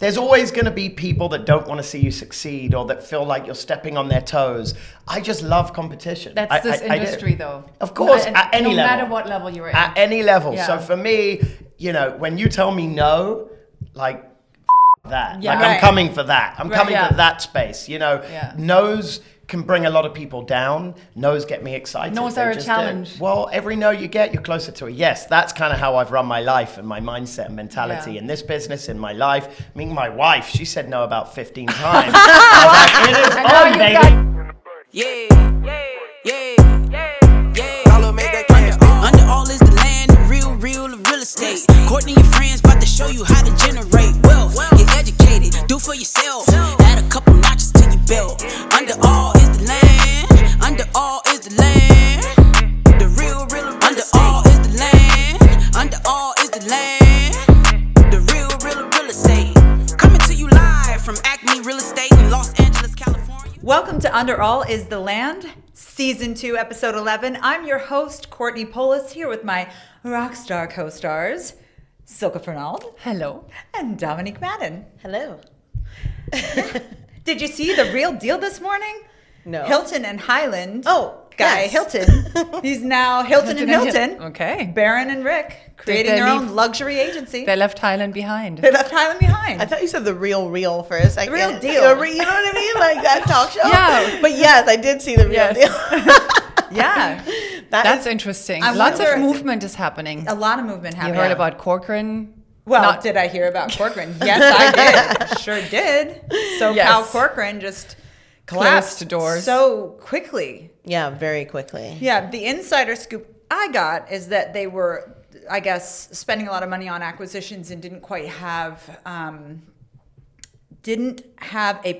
there's always going to be people that don't want to see you succeed or that feel like you're stepping on their toes. I just love competition. That's this industry, though. Of course, at any level. No matter what level you're in. At any level. Yeah. So for me, when you tell me no, like that. Yeah, I'm coming for that. I'm coming yeah. for that space. No's can bring a lot of people down. No's get me excited. No's are a challenge. Well, every no you get, you're closer to a yes. That's kind of how I've run my life and my mindset and mentality in this business, in my life. I mean, my wife, she said no about 15 times. I was like, it is on, baby. Under all is the land, the real estate. Courtney and friends about to show you how to generate wealth. Get educated, do for yourself. Add a couple notches to your belt. Under all is the land. Under all is the land. The real under all is the land. Under all is the land. The real estate. Coming to you live from ACME Real Estate in Los Angeles, California. Welcome to Under All is the Land, Season 2, Episode 11. I'm your host, Courtney Poulos, here with my rockstar co-stars, Silke Fernald. Hello. And Dominique Madden. Hello. Did you see the real deal this morning? No. Hilton and Highland. Oh, Guy yes. Hilton. He's now Hilton and Hilton. Okay. Baron and Rick, creating their own luxury agency. They left Highland behind. They left Highland behind. I thought you said the real for a second. The real deal. You know what I mean? Like that talk show? Yeah. But yes, I did see the real deal. Yeah. That's interesting. Lots of movement is happening. A lot of movement happening. You heard about Corcoran? Well, did I hear about Corcoran? Yes, I did. Sure did. So Yes. Corcoran just collapsed Closed doors so quickly. Yeah, very quickly. Yeah, the insider scoop I got is that they were, I guess, spending a lot of money on acquisitions and didn't quite have, a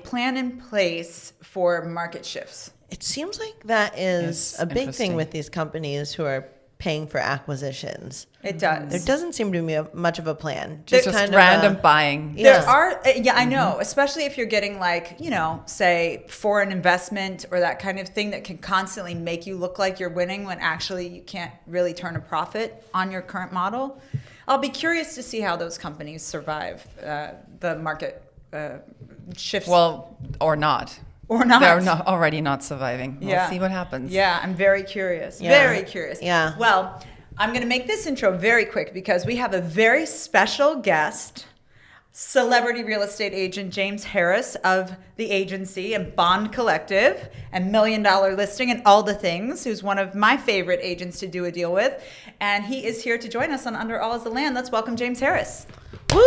plan in place for market shifts. It seems like that is It's a big interesting. thing with these companies who are paying for acquisitions. It does. There doesn't seem to be much of a plan. Just kind random of buying. There Yeah. are, I know, especially if you're getting like, say foreign investment or that kind of thing that can constantly make you look like you're winning when actually you can't really turn a profit on your current model. I'll be curious to see how those companies survive the market shifts. Well, or not. Or not. They're already not surviving. We'll Yeah. see what happens. Yeah, I'm very curious. Yeah. Very curious. Yeah. Well, I'm going to make this intro very quick because we have a very special guest, celebrity real estate agent James Harris of the agency and Bond Collective and $1 Million Listing and all the things, who's one of my favorite agents to do a deal with. And he is here to join us on Under All is the Land. Let's welcome James Harris. Woo!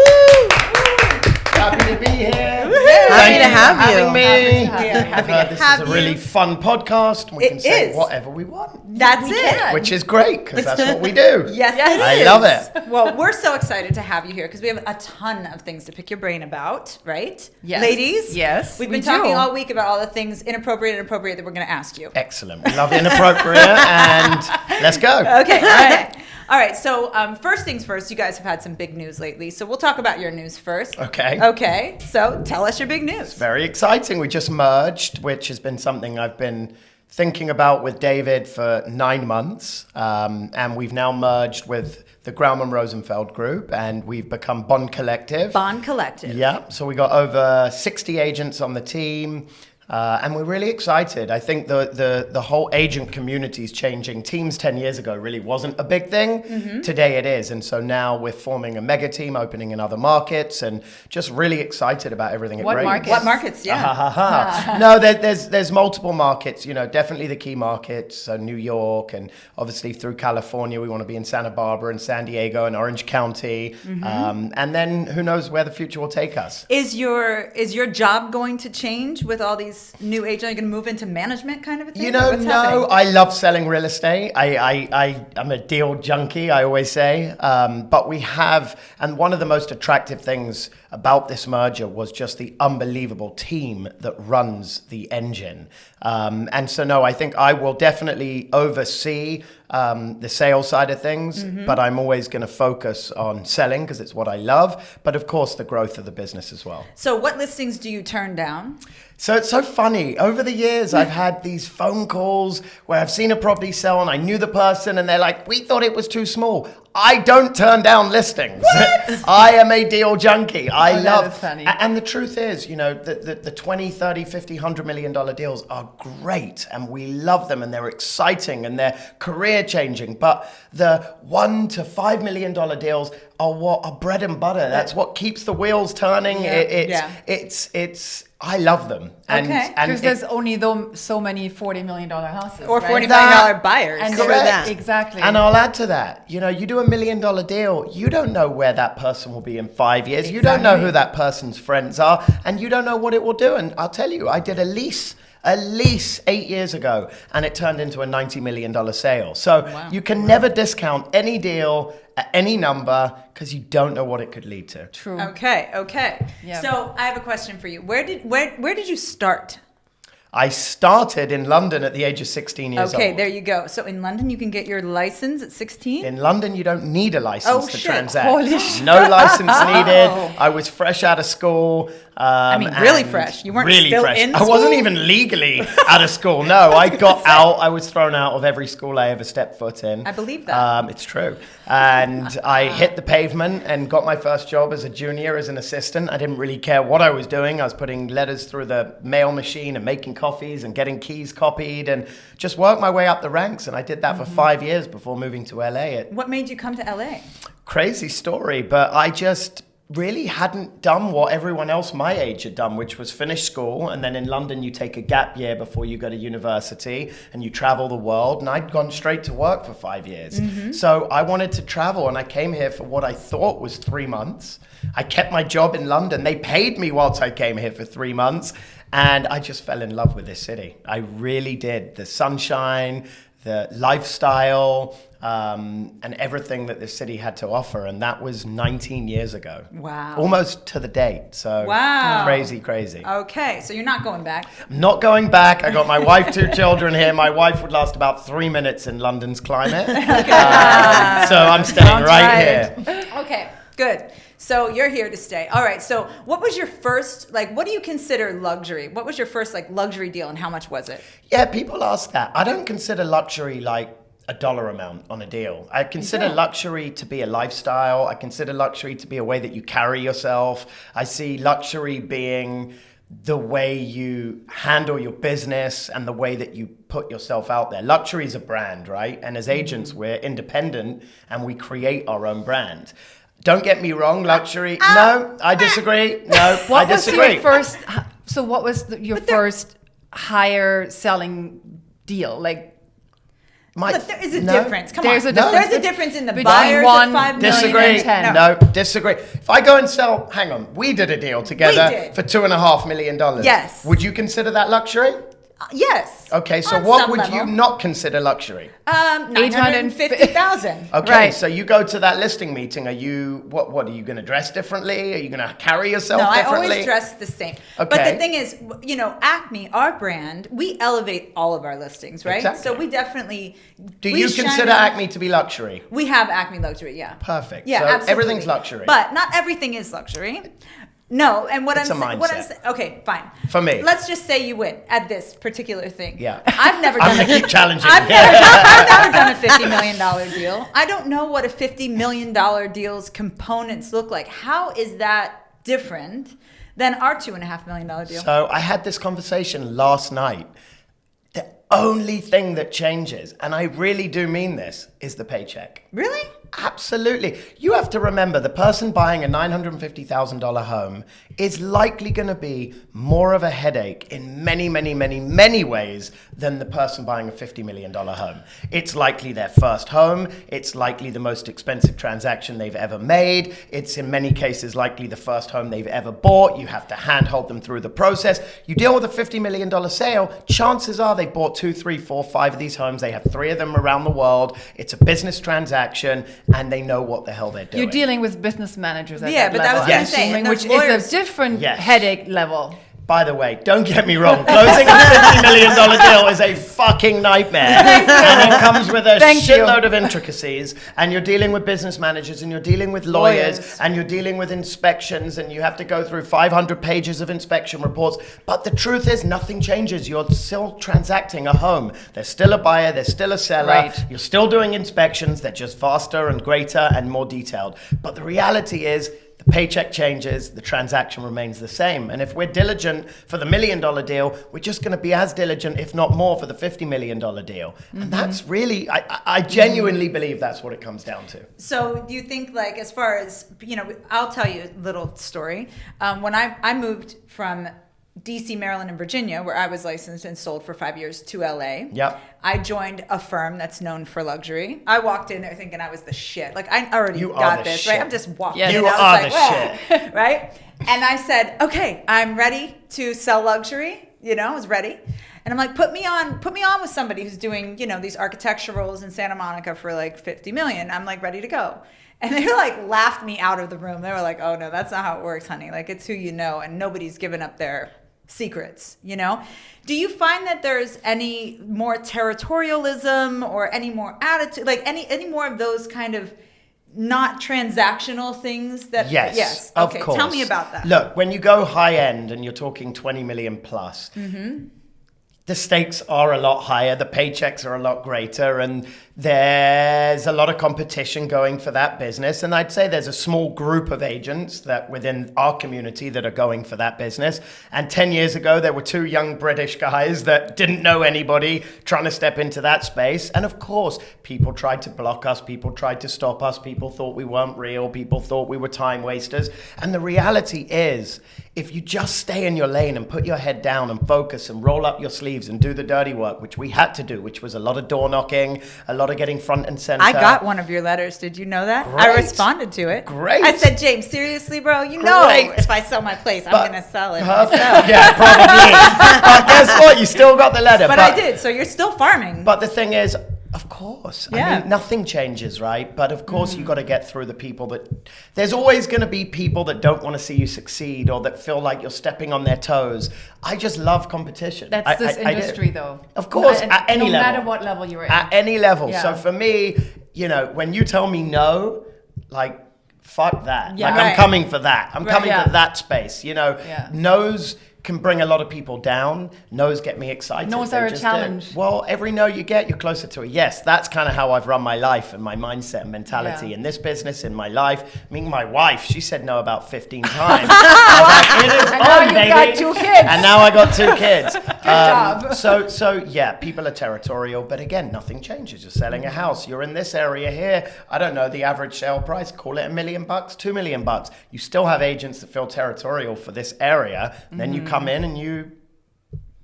Happy to be here. Happy to have you. Having me. Happy I've to this have is a really you. fun podcast. We It can say is. whatever we want, That's it. which is great because that's what we do. Yes, I it is. love it. Well, we're so excited to have you here because we have a ton of things to pick your brain about, right? Yes. Ladies? Yes, We've we been talking do. all week about all the things inappropriate and appropriate that we're going to ask you. Excellent. We love inappropriate and let's go. Okay, all right. All right, so first things first, you guys have had some big news lately, so we'll talk about your news first. Okay. Okay, so tell us your big news. Very exciting. We just merged, which has been something I've been thinking about with David for 9 months. And we've now merged with the Grauman Rosenfeld Group and we've become Bond Collective. Bond Collective. Yeah, so we got over 60 agents on the team. And we're really excited. I think the whole agent community is changing. Teams 10 years ago really wasn't a big thing. Mm-hmm. Today it is. And so now we're forming a mega team, opening in other markets, and just really excited about everything it What brings. markets? What markets? Yeah. No, there's multiple markets. Definitely the key markets. So New York, and obviously through California, we want to be in Santa Barbara and San Diego and Orange County. Mm-hmm. And then who knows where the future will take us. Is your job going to change with all these new agents? Are you going to move into management kind of a thing? What's No, happening? I love selling real estate. I'm a deal junkie, I always say. But we have, and one of the most attractive things about this merger was just the unbelievable team that runs the engine. And so, no, I think I will definitely oversee the sales side of things, but I'm always going to focus on selling because it's what I love. But of course, the growth of the business as well. So what listings do you turn down? So it's so funny. Over the years, I've had these phone calls where I've seen a property sell and I knew the person and they're like, we thought it was too small. I don't turn down listings. I am a deal junkie. I love. That is funny. And the truth is, the 20, 30, 50, $100 million deals are great, and we love them, and they're exciting, and they're career changing. But the $1 to $5 million deals are what are bread and butter. That's what keeps the wheels turning. I love them. Because there's only so many $40 million houses. Or right? $40 million buyers. And Correct. Exactly. And I'll add to that. You do $1 million deal. You don't know where that person will be in 5 years. Exactly. You don't know who that person's friends are. And you don't know what it will do. And I'll tell you, I did a lease 8 years ago, and it turned into a $90 million sale. So you can never discount any deal at any number because you don't know what it could lead to. True. Okay. Yeah. So I have a question for you. Where did you start? I started in London at the age of 16 years old. Okay, there you go. So in London, you can get your license at 16? In London, you don't need a license to transact. Holy shit. No license needed. I was fresh out of school. Really fresh. You weren't really still fresh. in I school? wasn't even legally out of school. No, I got out. I was thrown out of every school I ever stepped foot in. I believe that. It's true. And I hit the pavement and got my first job as a junior, as an assistant. I didn't really care what I was doing. I was putting letters through the mail machine and making coffees and getting keys copied and just worked my way up the ranks. And I did that for 5 years before moving to LA. What made you come to LA? Crazy story, but I just really hadn't done what everyone else my age had done, which was finish school. And then in London, you take a gap year before you go to university and you travel the world. And I'd gone straight to work for 5 years. So I wanted to travel, and I came here for what I thought was 3 months. I kept my job in London. They paid me whilst I came here for 3 months. And I just fell in love with this city. I really did. The sunshine, the lifestyle, and everything that this city had to offer. And that was 19 years ago. Wow. Almost to the date. So crazy. Okay, so you're not going back. I'm not going back. I got my wife, 2 children here. My wife would last about 3 minutes in London's climate. So I'm staying right here. Okay, good. So you're here to stay. All right. So what was your first, what do you consider luxury? What was your first luxury deal, and how much was it? Yeah, people ask that. I don't consider luxury like a dollar amount on a deal. I consider luxury to be a lifestyle. I consider luxury to be a way that you carry yourself. I see luxury being the way you handle your business and the way that you put yourself out there. Luxury is a brand, right? And as agents, we're independent and we create our own brand. Don't get me wrong, luxury. No, I disagree. No, I disagree. What was your first higher selling deal? But there is a difference. Come on. There's a difference in the between buyers one of 5 million Disagree. and 10. No, disagree. If I go and sell, hang on, we did a deal together for $2.5 million. Yes. Would you consider that luxury? Yes. Okay, so On what some would level. you not consider luxury? $850,000. Okay, Right. so you go to that listing meeting. Are you what are you going to dress differently? Are you going to carry yourself differently? I always dress the same. Okay. But the thing is, ACME, our brand, we elevate all of our listings, right? Exactly. So we definitely. Do you consider ACME to be luxury? We have ACME luxury, yeah. Perfect. Yeah, so absolutely. everything's luxury. But not everything is luxury. No, and It's a mindset. Okay, fine. For me. Let's just say you win at this particular thing. Yeah. I've never done I'm going to keep challenging. I've never done a $50 million deal. I don't know what a $50 million deal's components look like. How is that different than our $2.5 million deal? So I had this conversation last night. The only thing that changes, and I really do mean this, is the paycheck. Really? Absolutely. You have to remember the person buying a $950,000 home is likely going to be more of a headache in many, many, many, many ways than the person buying a $50 million home. It's likely their first home. It's likely the most expensive transaction they've ever made. It's in many cases likely the first home they've ever bought. You have to handhold them through the process. You deal with a $50 million sale, chances are they bought 2, 3, 4, 5 of these homes. They have 3 of them around the world. It's a business transaction. And they know what the hell they're doing. You're dealing with business managers at Yeah, that but level. that was Yes. going to say, and which those lawyers, is a different Yes. headache level. By the way, don't get me wrong, closing a $50 million deal is a fucking nightmare. And it comes with a shitload of intricacies, and you're dealing with business managers, and you're dealing with lawyers, and you're dealing with inspections, and you have to go through 500 pages of inspection reports. But the truth is, nothing changes. You're still transacting a home. There's still a buyer, there's still a seller. Right. You're still doing inspections. They're just faster and greater and more detailed. But the reality is, the paycheck changes, the transaction remains the same. And if we're diligent for the $1 million deal, we're just going to be as diligent, if not more, for the $50 million deal. And that's really, I genuinely believe that's what it comes down to. So do you think, like, as far as, I'll tell you a little story. When I moved from DC, Maryland, and Virginia, where I was licensed and sold for 5 years, to LA. Yep. I joined a firm that's known for luxury. I walked in there thinking I was the shit. Like, I already got this, shit. right? I'm just walking Yeah, in. you I was are like, the shit. right? And I said, okay, I'm ready to sell luxury. I was ready. And I'm like, put me on with somebody who's doing, these architecturals in Santa Monica for like 50 million. I'm like ready to go. And they like laughed me out of the room. They were like, oh no, that's not how it works, honey. Like, it's who you know, and nobody's given up their secrets. Do you find that there's any more territorialism or any more attitude, like any more of those kind of not transactional things that? Yes, Okay, of course. tell me about that. Look, when you go high end and you're talking 20 million plus, the stakes are a lot higher, the paychecks are a lot greater, and there's a lot of competition going for that business. And I'd say there's a small group of agents that within our community that are going for that business. And 10 years ago, there were two young British guys that didn't know anybody trying to step into that space. And of course, people tried to block us, people tried to stop us, people thought we weren't real, people thought we were time wasters. And the reality is, if you just stay in your lane and put your head down and focus and roll up your sleeves and do the dirty work, which we had to do, which was a lot of door knocking, a lot of getting front and center. I got one of your letters. Did you know that? Great. I responded to it. Great. I said, James, seriously, bro, Great. if I sell my place, I'm going to sell it Perfect. myself. Yeah, probably. But guess what? You still got the letter. But I did. So you're still farming. But the thing is, of course. Yeah. I mean, nothing changes, right? But of course, you got to get through the people that... There's always going to be people that don't want to see you succeed or that feel like you're stepping on their toes. I just love competition. That's this industry, though. Of course, at any level. No matter what level you're At at. any level. Yeah. So for me, when you tell me no, like, fuck that. Yeah. Like, I'm coming for that. I'm coming yeah. for that space. No's can bring a lot of people down. No's get me excited. No's They are a just challenge. Well, every no you get, you're closer to a yes. That's kind of how I've run my life and my mindset and mentality in this business, in my life. I mean, my wife, she said no about 15 times. I was like, it is And now on, you've baby. got 2 kids. And now I got 2 kids. job. So yeah, people are territorial, but again, nothing changes. You're selling a house. You're in this area here. I don't know the average sale price. Call it $1 million, $2 million. You still have agents that feel territorial for this area. And then you come in and you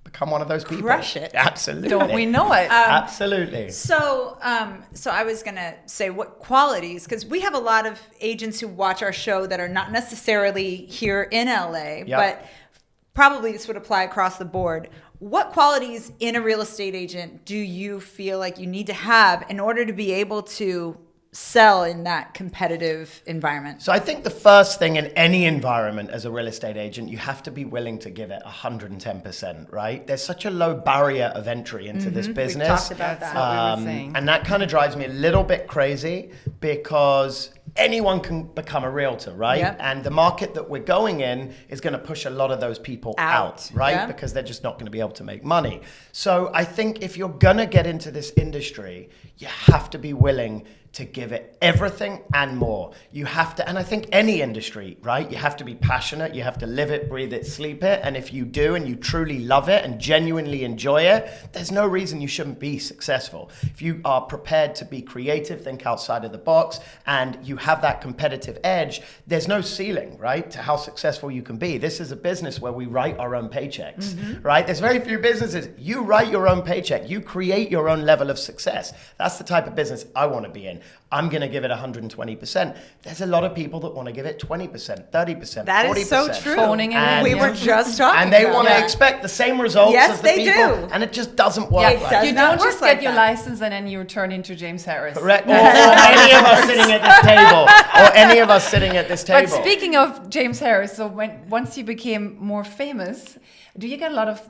become one of those people. Crush it. Absolutely. Don't we know it? Absolutely. So I was going to say what qualities, because we have a lot of agents who watch our show that are not necessarily here in LA, but probably this would apply across the board. What qualities in a real estate agent do you feel like you need to have in order to be able to sell in that competitive environment? So I think the first thing in any environment as a real estate agent, you have to be willing to give it 110%, right? There's such a low barrier of entry into this business. We talked about That's that. what we were saying. And that kind of drives me a little bit crazy because anyone can become a realtor, right? Yep. And the market that we're going in is going to push a lot of those people out, right? Yeah. Because they're just not going to be able to make money. So I think if you're going to get into this industry, you have to be willing to give it everything and more. You have to, and I think any industry, right? You have to be passionate, you have to live it, breathe it, sleep it. And if you do and you truly love it and genuinely enjoy it, there's no reason you shouldn't be successful. If you are prepared to be creative, think outside of the box, and you have that competitive edge, there's no ceiling, right? To how successful you can be. This is a business where we write our own paychecks, right? There's very few businesses. You write your own paycheck. You create your own level of success. That's the type of business I want to be in. I'm going to give it 120%. There's a lot of people that want to give it 20%, 30%, That 40%. is so true. Phoning it in. We were just talking and they about want to that. expect the same results Yes, as the they people. do. And it just doesn't work It like does that. You not don't work just like get your that. license and then you turn into James Harris. Correct. Or any of us sitting at this table. Or any of us sitting at this table. But speaking of James Harris, so once you became more famous, do you get a lot of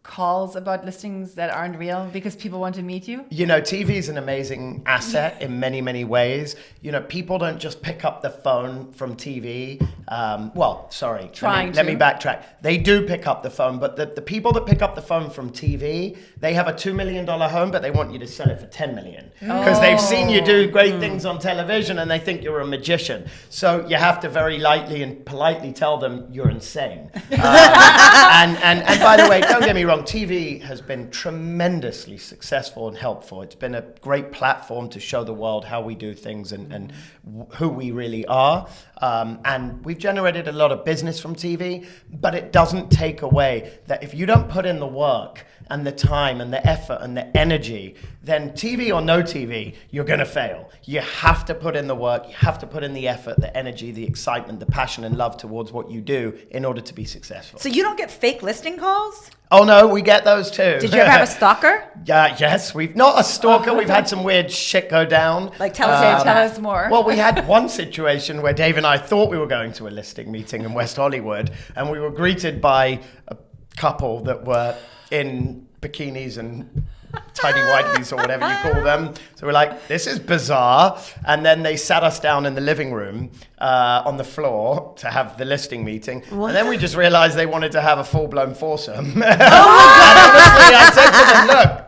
calls about listings that aren't real because people want to meet you? You know, TV is an amazing asset in many, many ways. You know, people don't just pick up the phone from TV. Let me backtrack. They do pick up the phone, but the people that pick up the phone from TV, they have a $2 million home, but they want you to sell it for $10 million. Because they've seen you do great things on television and they think you're a magician. So you have to very lightly and politely tell them you're insane. And by the way, don't get me wrong, TV has been tremendously successful and helpful. It's been a great platform to show the world how we do things and who we really are. And we've generated a lot of business from TV, but it doesn't take away that if you don't put in the work and the time and the effort and the energy, then TV or no TV, you're going to fail. You have to put in the work, you have to put in the effort, the energy, the excitement, the passion and love towards what you do in order to be successful. So you don't get fake listing calls? Oh no, we get those too. Did you ever have a stalker? Yes, we've not a stalker. We've had some weird shit go down. Like tell us Tell us more. Well, we had one situation where Dave and I thought we were going to a listing meeting in West Hollywood, and we were greeted by a couple that were in bikinis and tidy whiteys or whatever you call them. So we're like, this is bizarre. And then they sat us down in the living room on the floor to have the listing meeting. What? And then we just realized they wanted to have a full-blown foursome. And honestly, I said to them, look,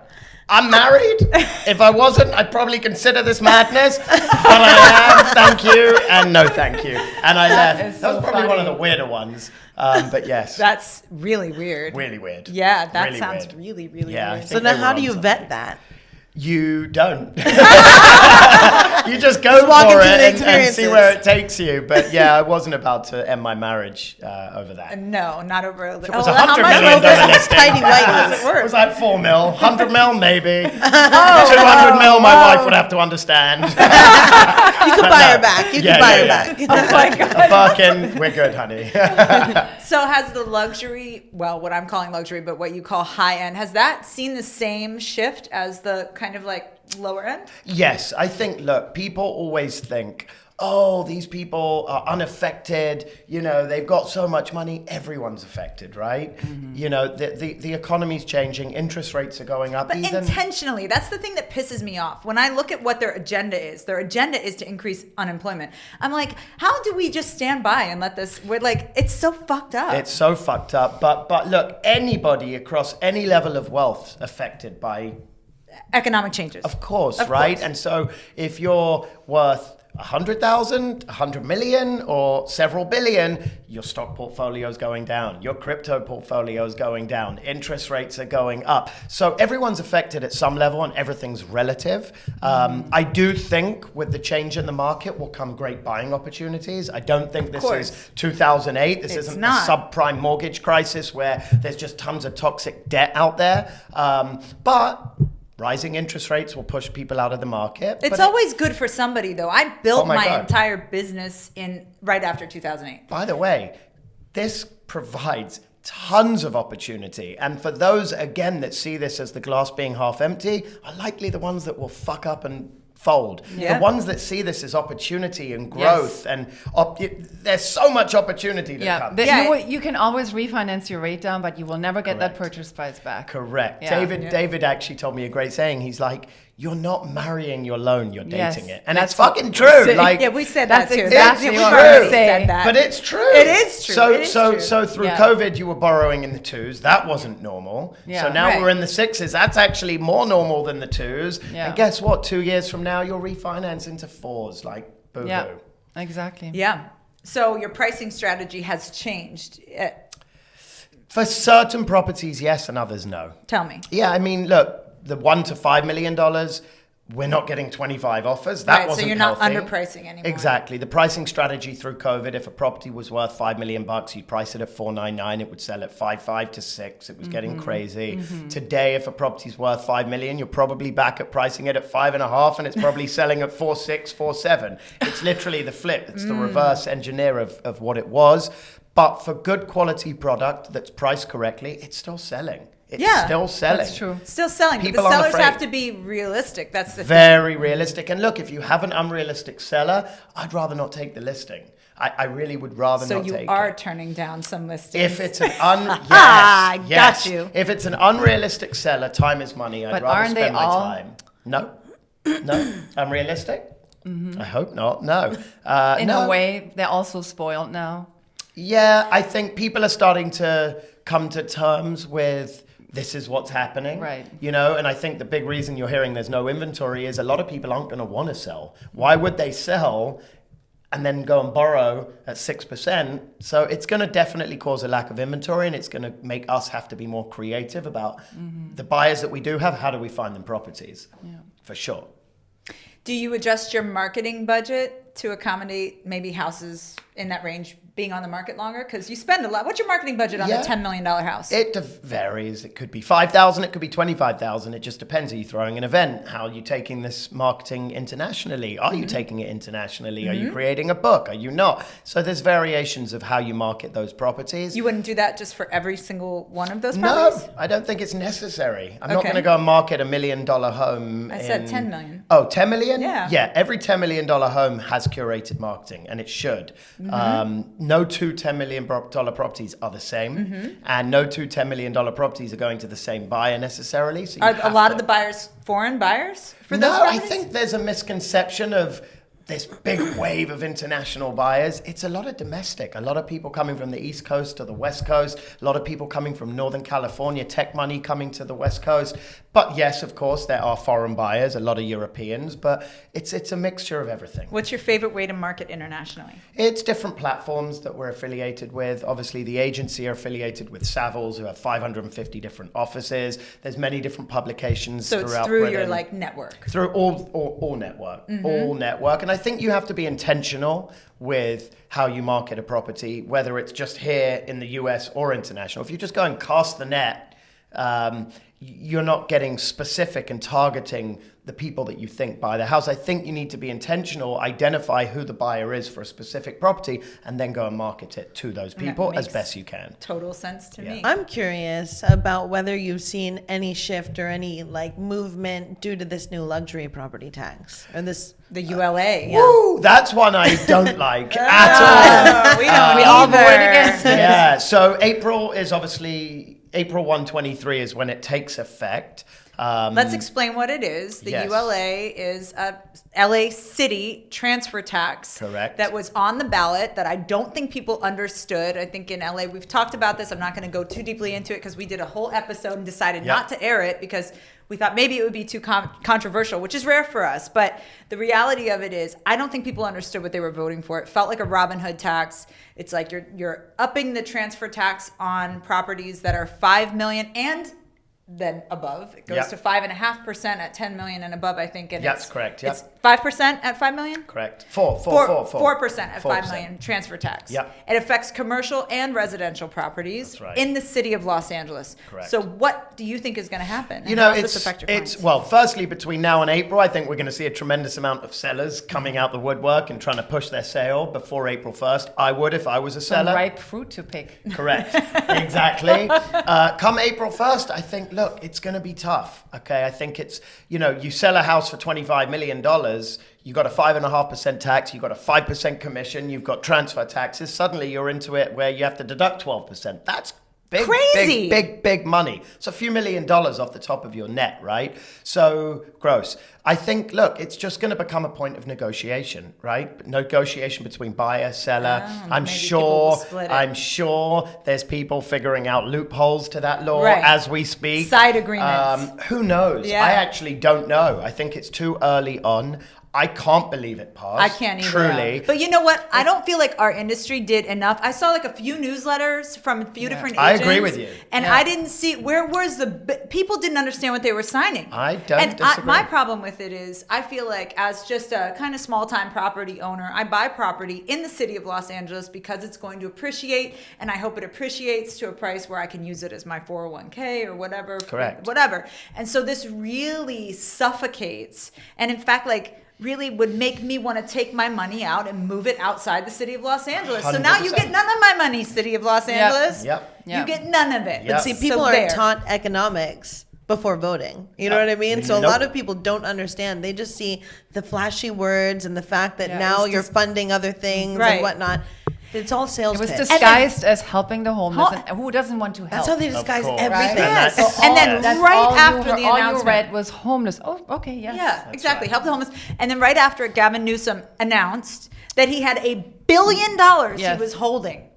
I'm married. If I wasn't, I'd probably consider this madness. But I am, thank you, and no thank you. And I left. That was probably one of the weirder ones. But yes. That's really weird. Really weird. Yeah, that Really sounds weird. really, really Yeah, I weird. think So now they how were do you on vet something. that? You don't. You just go Just walk for into it the and see experiences. where it takes you. But yeah, I wasn't about to end my marriage over that. No, not over. It was how $100 much million was listing. Tidy whiteys. it It worth? was like 4 mil, 100 mil maybe, 200 mil. My wife would have to understand. You could buy her back. You could buy her back. Oh my God. A Birkin, we're good, honey. So has the luxury, well, what I'm calling luxury, but what you call high end, has that seen the same shift as the kind of like lower end? Yes, I think, look, people always think, oh, these people are unaffected. You know, they've got so much money. Everyone's affected, right? Mm-hmm. You know, the economy's changing. Interest rates are going up. But intentionally, that's the thing that pisses me off. When I look at what their agenda is to increase unemployment. I'm like, how do we just stand by and let this, we're like, it's so fucked up. It's so fucked up. But look, anybody across any level of wealth affected by economic changes. Of course, Of right? course. And so if you're worth 100,000, 100 million, or several billion, your stock portfolio is going down. Your crypto portfolio is going down. Interest rates are going up. So everyone's affected at some level, and everything's relative. I do think with the change in the market will come great buying opportunities. I don't think this is 2008. This isn't a subprime mortgage crisis where there's just tons of toxic debt out there. But rising interest rates will push people out of the market. It's always good for somebody, though. I built my my God. entire business right after 2008. By the way, this provides tons of opportunity. And for those, again, that see this as the glass being half empty, are likely the ones that will fuck up and fold. Yeah. The ones that see this as opportunity and growth, and there's so much opportunity to come. You can always refinance your rate down, but you will never get that purchase price back. Correct. Yeah. David actually told me a great saying. He's like, you're not marrying your loan, you're dating it. And That's it's fucking true. Like, yeah, we said that that's too. exactly We've what already I said say. that. But it's true. It is true. So It is true. so through Yeah. COVID, you were borrowing in the twos. That wasn't normal. Yeah. So now Right. we're in the sixes. That's actually more normal than the twos. Yeah. And guess what? 2 years from now, you'll refinance into fours. Like, boo-hoo. Yeah, exactly. Yeah. So your pricing strategy has changed. For certain properties, yes, and others, no. Tell me. Yeah, I mean, look, the $1 to $5 million, we're not getting 25 offers. That Right, wasn't so you're not healthy. underpricing anymore. Exactly. The pricing strategy through COVID, if a property was worth $5 million, you price it at $499, it would sell at $5.5 to $6. It was getting crazy. Today, if a property's worth $5 million, you're probably back at pricing it at $5.5, and it's probably selling at $4.6, $4.7. It's literally the flip. It's the reverse engineer of what it was. But for good quality product that's priced correctly, it's still selling. It's still selling. That's true. Still selling, People but the aren't sellers have afraid. to be realistic. That's the thing. Very realistic. And look, if you have an unrealistic seller, I'd rather not take the listing. I really would rather So not you take are it. turning down some listings. If it's an Got yes. you. If it's an unrealistic seller, time is money. I'd But rather aren't they spend my all? time. No. Unrealistic? I hope not. No. In no. a way, they're also spoiled now. Yeah, I think people are starting to come to terms with this is what's happening. Right. You know, and I think the big reason you're hearing there's no inventory is a lot of people aren't going to want to sell. Why would they sell and then go and borrow at 6%? So it's going to definitely cause a lack of inventory, and it's going to make us have to be more creative about the buyers that we do have. How do we find them properties? Yeah. For sure. Do you adjust your marketing budget to accommodate maybe houses in that range being on the market longer? Because you spend a lot. What's your marketing budget on Yeah. a $10 million house? It varies. It could be 5,000. It could be 25,000. It just depends. Are you throwing an event? How are you taking this marketing internationally? Are you taking it internationally? Are you creating a book? Are you not? So there's variations of how you market those properties. You wouldn't do that just for every single one of those No, properties? I don't think it's necessary. I'm not Okay. going to go and market $1 million home. I said 10 million. Oh, 10 million? Yeah. Yeah, every $10 million home has curated marketing, and it should. No two $10 million properties are the same, and no two $10 million properties are going to the same buyer necessarily. So you Are a have lot to- of the buyers foreign buyers for those No, I properties? think there's a misconception of this big wave of international buyers. It's a lot of domestic. A lot of people coming from the East Coast to the West Coast. A lot of people coming from Northern California, tech money coming to the West Coast. But yes, of course, there are foreign buyers, a lot of Europeans, but it's a mixture of everything. What's your favorite way to market internationally? It's different platforms that we're affiliated with. Obviously, the agency are affiliated with Savills, who have 550 different offices. There's many different publications So it's throughout through Britain. your like network. Through all network, all network. And I think you have to be intentional with how you market a property, whether it's just here in the US or international. If you just go and cast the net, you're not getting specific and targeting the people that you think buy the house. I think you need to be intentional, identify who the buyer is for a specific property, and then go and market it to those people as makes best you can. Total sense to me. I'm curious about whether you've seen any shift or any like movement due to this new luxury property tax or this. The ULA. Woo, that's one I don't like at all. We don't We all either. voted against it. Yeah, so April 123 is when it takes effect. Let's explain what it is. The Yes. ULA is a LA City transfer tax. Correct. That was on the ballot that I don't think people understood. I think in LA, we've talked about this. I'm not going to go too deeply into it because we did a whole episode and decided Yep. not to air it because we thought maybe it would be too controversial, which is rare for us. But the reality of it is, I don't think people understood what they were voting for. It felt like a Robin Hood tax. It's like you're upping the transfer tax on properties that are 5 million and then above. It goes Yep. to 5.5% at 10 million and above, I think. And That's correct, yep. It's 5% at 5 million? Correct. 4% at 5 4%. million transfer tax. Yep. It affects commercial and residential properties That's right. in the city of Los Angeles. Correct. So what do you think is going to happen? You And know, how does this affect your clients? well, firstly, between now and April, I think we're going to see a tremendous amount of sellers coming out the woodwork and trying to push their sale before April 1st. I would if I was a Some seller. ripe fruit to pick. Correct. Exactly. Come April 1st, I think, look, it's going to be tough. Okay. I think it's, you sell a house for $25 million. You got a 5.5% tax. You got a 5% commission. You've got transfer taxes. Suddenly you're into it where you have to deduct 12%. That's big, Crazy. big money. It's a few $1 million off the top of your net, right? So gross. I think, look, it's just going to become a point of negotiation, right? Negotiation between buyer, seller. I'm maybe people will split it. sure there's people figuring out loopholes to that law Right. as we speak. Side agreements. Who knows? Yeah. I actually don't know. I think it's too early on. I can't believe it passed. I can't either. Truly. But you know what? I don't feel like our industry did enough. I saw like a few newsletters from a few different agents. I agree with you. And I didn't see, where was people didn't understand what they were signing. I don't disagree. My problem with it is I feel like as just a kind of small-time property owner, I buy property in the city of Los Angeles because it's going to appreciate, and I hope it appreciates to a price where I can use it as my 401k or whatever. Correct. Whatever. And so this really suffocates. And in fact, like, really would make me want to take my money out and move it outside the city of Los Angeles. So now you 100%. get none of my money, city of Los Angeles. Yep. You get none of it. Yep. But see, people are taught economics before voting. You know what I mean? So a lot of people don't understand. They just see the flashy words and the fact that now you're funding other things and whatnot. It's all sales It was pitch. disguised as helping the homeless. And who doesn't want to help? That's how they disguise course. everything. Yes. That's And then That's right all after you, the all announcement. you read was homeless. Oh, okay, yes. Yeah, exactly. right. Help the homeless. And then right after it, Gavin Newsom announced that he had $1 billion Yes. he was holding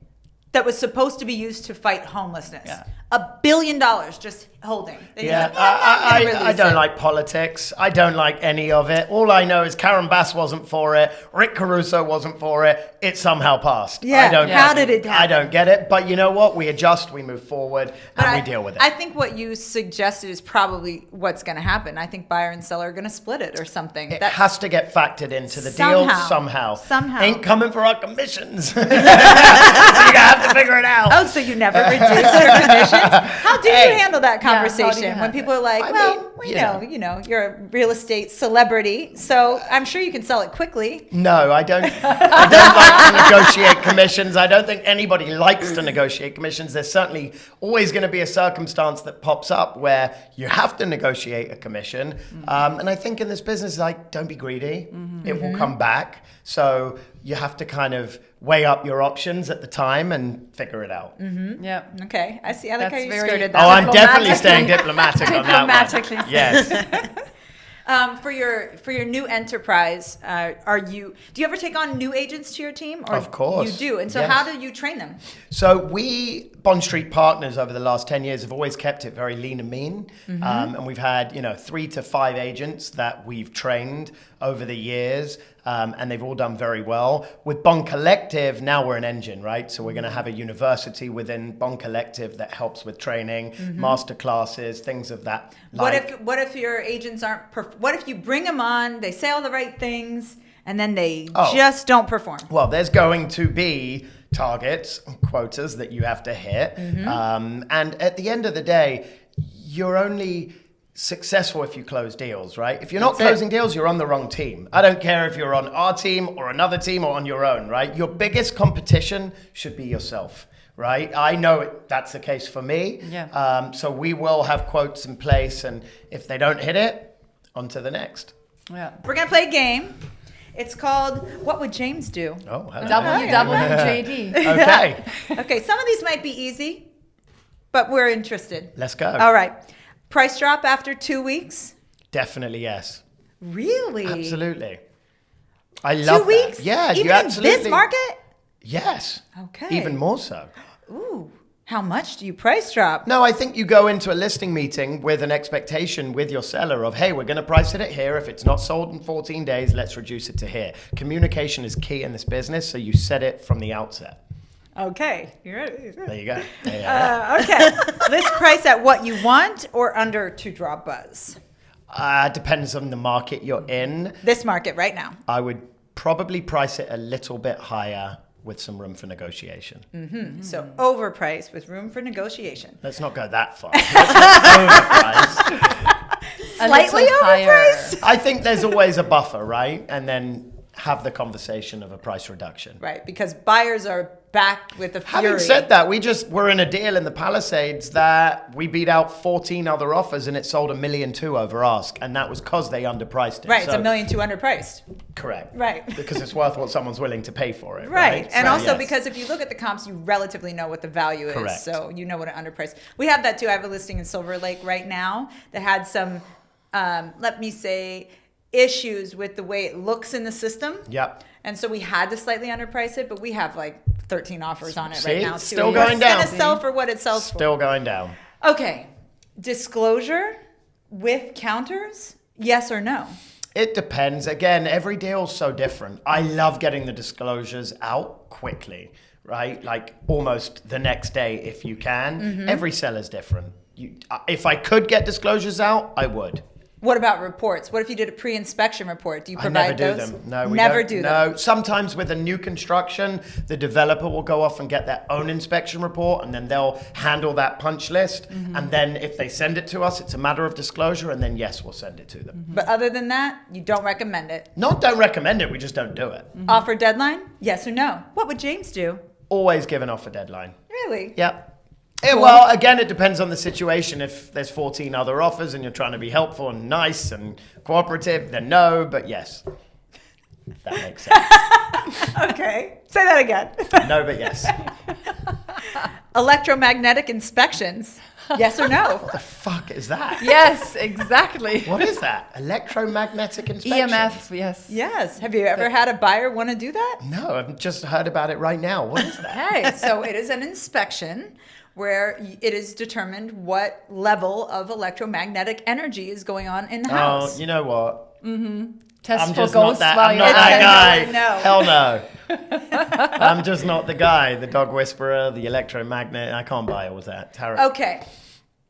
that was supposed to be used to fight homelessness. Yeah. $1 billion just holding. That he's Yeah, like, I'm not gonna I release don't it." like politics. I don't like any of it. All I know is Karen Bass wasn't for it. Rick Caruso wasn't for it. It somehow passed. Yeah, I don't how get did it I happen? don't get it. But you know what? We adjust, we move forward, But and we deal with it. I think what you suggested is probably what's going to happen. I think buyer and seller are going to split it or something. It has to get factored into the deal Somehow. somehow. Ain't coming for our commissions. So you're going to have to figure it out. Oh, so you never reduce your commissions? How do you handle that how do you conversation when handle people are like, I well, mean, you know, you're a real estate celebrity, so I'm sure you can sell it quickly. No, I don't. I don't like to negotiate commissions. I don't think anybody likes to negotiate commissions. There's certainly always going to be a circumstance that pops up where you have to negotiate a commission. And I think in this business, like, don't be greedy. It will come back. So you have to kind of weigh up your options at the time and figure it out. Yeah. Okay, I see. I like That's how you very- skirted Oh, that. I'm definitely staying diplomatic on that Diplomatically. one. Yes. For your new enterprise, do you ever take on new agents to your team? Or Of course, you do. And so yes. how do you train them? So we, Bond Street Partners, over the last 10 years have always kept it very lean and mean. And we've had, 3 to 5 agents that we've trained over the years. And they've all done very well. With Bond Collective, now we're an engine, right? So we're going to have a university within Bond Collective that helps with training, master classes, things of that. What if your agents aren't? What if you bring them on? They say all the right things, and then they just don't perform. Well, there's going to be targets, quotas that you have to hit. And at the end of the day, you're only successful if you close deals, right? If you're not closing deals, you're on the wrong team. I don't care if you're on our team or another team or on your own, right? Your biggest competition should be yourself, right? I know that's the case for me. Yeah. So we will have quotes in place, and if they don't hit it, on to the next. Yeah. We're gonna play a game. It's called What Would James Do? Oh, hello. WWJD. Okay, Okay, some of these might be easy, but we're interested. let's go. All right. Price drop after 2 weeks? Definitely yes. Really? Absolutely. I love 2 weeks? that. Yeah, Even you in absolutely. this market? Yes. Okay. Even more so. Ooh. How much do you price drop? No, I think you go into a listing meeting with an expectation with your seller of, hey, we're going to price it at here. If it's not sold in 14 days, let's reduce it to here. Communication is key in this business, so you set it from the outset. Okay. You're ready. There you go. Yeah. Okay. List price at what you want or under to draw buzz? Depends on the market you're in. This market right now. I would probably price it a little bit higher with some room for negotiation. So overpriced with room for negotiation. Let's not go that far. Let's not overprice. Slightly little higher. overpriced? I think there's always a buffer, right? And then have the conversation of a price reduction. Right, because buyers are back with a fury. Having said that, we're in a deal in the Palisades that we beat out 14 other offers and it sold $1.2 million over ask, and that was because they underpriced it. Right, So- it's $1.2 million underpriced. Correct. Right. Because it's worth what someone's willing to pay for it. Right. And So, also yes. because if you look at the comps, you relatively know what the value is. Correct. So you know what an underpriced. We have that too. I have a listing in Silver Lake right now that had some, let me say, issues with the way it looks in the system. Yep. And so we had to slightly underprice it, but we have like 13 offers on it See? right now. It's too. still going down. It's going to sell for what it sells Still going down. for. Okay. Disclosure with counters, yes or no? It depends. Again, every deal's so different. I love getting the disclosures out quickly, right? Like almost the next day if you can. Every seller's different. If I could get disclosures out, I would. What about reports? What if you did a pre-inspection report? Do you provide those? I never do them. No, we never don't. do them. No, sometimes with a new construction, the developer will go off and get their own inspection report, and then they'll handle that punch list. And then if they send it to us, it's a matter of disclosure, and then yes, we'll send it to them. But other than that, you don't recommend it. Not don't recommend it, we just don't do it. Offer deadline? Yes or no? What would James do? Always give an offer deadline. Really? Yep. Well, again, it depends on the situation. If there's 14 other offers and you're trying to be helpful and nice and cooperative, then no, but yes. If that makes sense. Okay. Say that again. No, but yes. Electromagnetic inspections. Yes or no? What the fuck is that? Yes, exactly. What is that? Electromagnetic inspection? EMF, yes. Yes. Have you ever had a buyer want to do that? No, I've just heard about it right now. What is that? Okay, so it is an inspection where it is determined what level of electromagnetic energy is going on in the house. Oh, you know what? Test I'm for just not ghosts that. while I'm you're not that guy. No. Hell no. I'm just not the guy. The dog whisperer, the electromagnet. I can't buy all of that. Okay.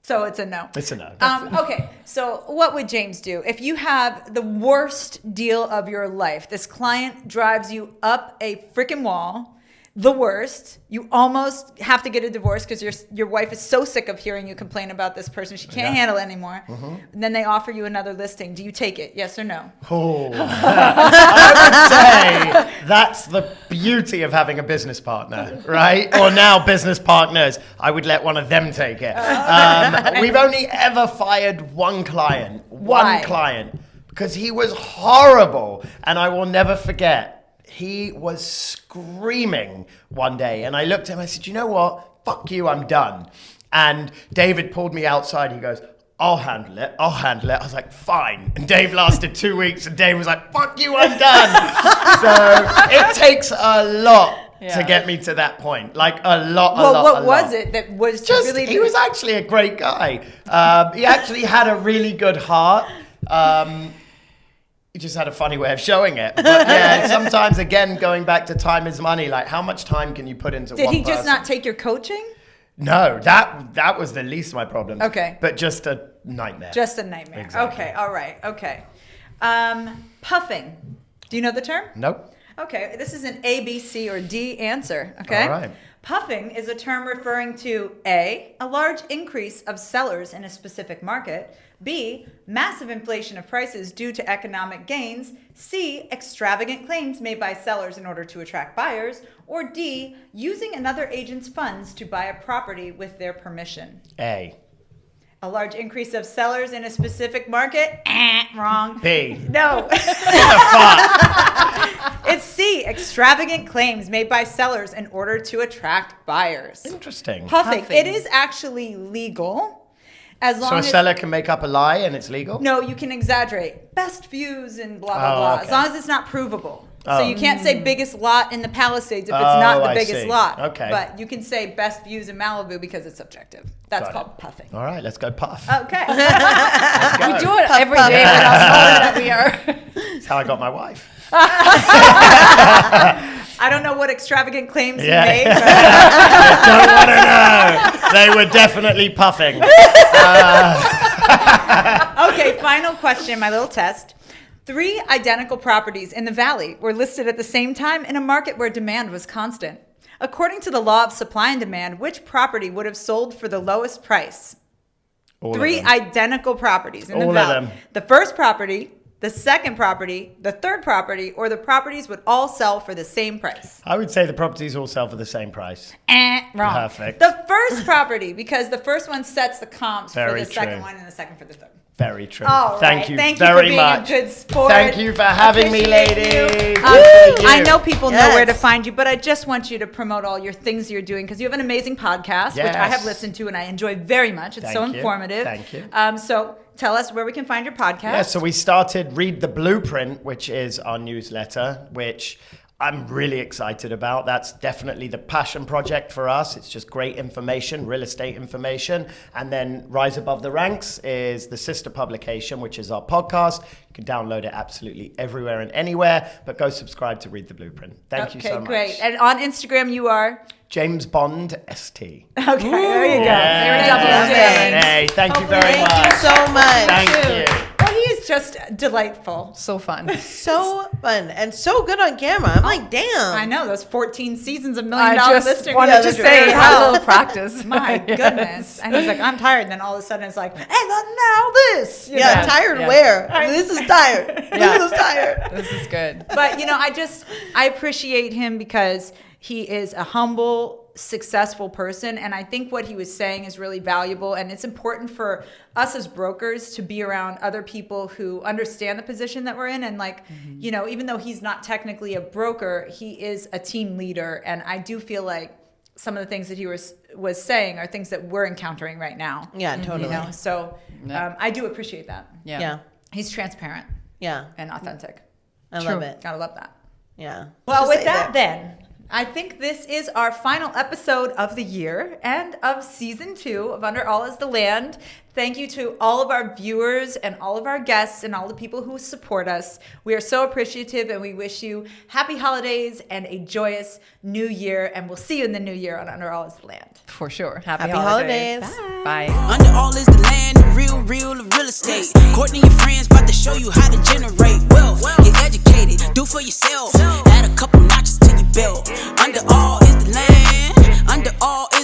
So it's a no. It's a no. Okay, so what would James do? If you have the worst deal of your life, this client drives you up a freaking wall, the worst, you almost have to get a divorce because your wife is so sick of hearing you complain about this person, she can't handle it anymore. And then they offer you another listing. Do you take it? Yes or no? Oh. I would say that's the beauty of having a business partner, right? Or now business partners. I would let one of them take it. We've only ever fired one client. Why? One client. Because he was horrible. And I will never forget. He was screaming one day. And I looked at him, I said, you know what? Fuck you, I'm done. And David pulled me outside. He goes, I'll handle it. I was like, fine. And Dave lasted 2 weeks, and Dave was like, fuck you, I'm done. So it takes a lot to get me to that point. Like a lot. What was it that was just really... He was actually a great guy. He actually had a really good heart. He just had a funny way of showing it. But yeah, sometimes, again, going back to time is money. Like, how much time can you put into one person? Did he just not take your coaching? No, that was the least of my problems. Okay. But just a nightmare. Just a nightmare. Exactly. Okay, all right, okay. Puffing. Do you know the term? Nope. Okay, this is an A, B, C, or D answer, okay? All right. Puffing is a term referring to A, a large increase of sellers in a specific market, B, massive inflation of prices due to economic gains, C, extravagant claims made by sellers in order to attract buyers, or D, using another agent's funds to buy a property with their permission. A. A large increase of sellers in a specific market? Wrong. B. No. It's C, extravagant claims made by sellers in order to attract buyers. Interesting. Puffing. It is actually legal. As long So a as seller can make up a lie and it's legal? No, you can exaggerate. Best views and blah, blah, Oh, blah. okay. As long as it's not provable. So Oh. you can't say biggest lot in the Palisades if it's not the I biggest see. lot. Okay. But you can say best views in Malibu because it's subjective. That's Got called it. puffing. All right, let's go puff. Okay. We do it every day with how smart that we are. That's how I got my wife. I don't know what extravagant claims Yeah. you made, but Don't want to know. They were definitely puffing. okay, final question, my little test. 3 identical properties in the valley were listed at the same time in a market where demand was constant. According to the law of supply and demand, which property would have sold for the lowest price? All of 3 them. identical properties in the All of valley. them. The first property, the second property, the third property, or the properties would all sell for the same price. I would say the properties all sell for the same price. Wrong. Perfect. The first property, because the first one sets the comps for Very the second true. one and the second for the third. Very true. All Thank right. you Thank very you for being much. a good sport. Thank you for having me, Appreciate ladies. you. Good for you. I know people know Yes. where to find you, but I just want you to promote all your things you're doing because you have an amazing podcast, which I Yes. have listened to and I enjoy very much. It's so Thank you. informative. Thank you. So tell us where we can find your podcast. Yeah, so we started Read the Blueprint, which is our newsletter, which I'm really excited about. That's definitely the passion project for us. It's just great information, real estate information. And then Rise Above the Ranks is the sister publication, which is our podcast. You can download it absolutely everywhere and anywhere, but go subscribe to Read the Blueprint. Thank you so much. Okay, great. And on Instagram, you are? James Bond ST. Okay, there you go. Hey, thank you very much. Thank you so much. Thank you. Well, he is just delightful. So fun. So fun and so good on camera. I'm like, damn. I know, those 14 seasons of $1 I million just listing. wanted to say, have a little practice. My goodness. And he's like, I'm tired. And then all of a sudden it's like, and then now this. You Yeah, know? tired Yeah. where? This is tired. Yeah. This is tired. This is good. But, I appreciate him because he is a humble, successful person. And I think what he was saying is really valuable. And it's important for us as brokers to be around other people who understand the position that we're in. And even though he's not technically a broker, he is a team leader. And I do feel like some of the things that he was saying are things that we're encountering right now. Yeah, totally. So I do appreciate that. Yeah. He's transparent Yeah. and authentic. I love it. Gotta love that. Yeah. Well, Just with say that, then, I think this is our final episode of the year and of season 2 of Under All Is the Land. Thank you to all of our viewers and all of our guests and all the people who support us. We are so appreciative, and we wish you happy holidays and a joyous new year. And we'll see you in the new year on Under All Is the Land. For sure. Happy holidays. Bye. Under all is the land, real real estate. Courtney and friends about to show you how to generate wealth. Get educated, do for yourself. Add a couple notches to your belt. Under all is the land. Under all is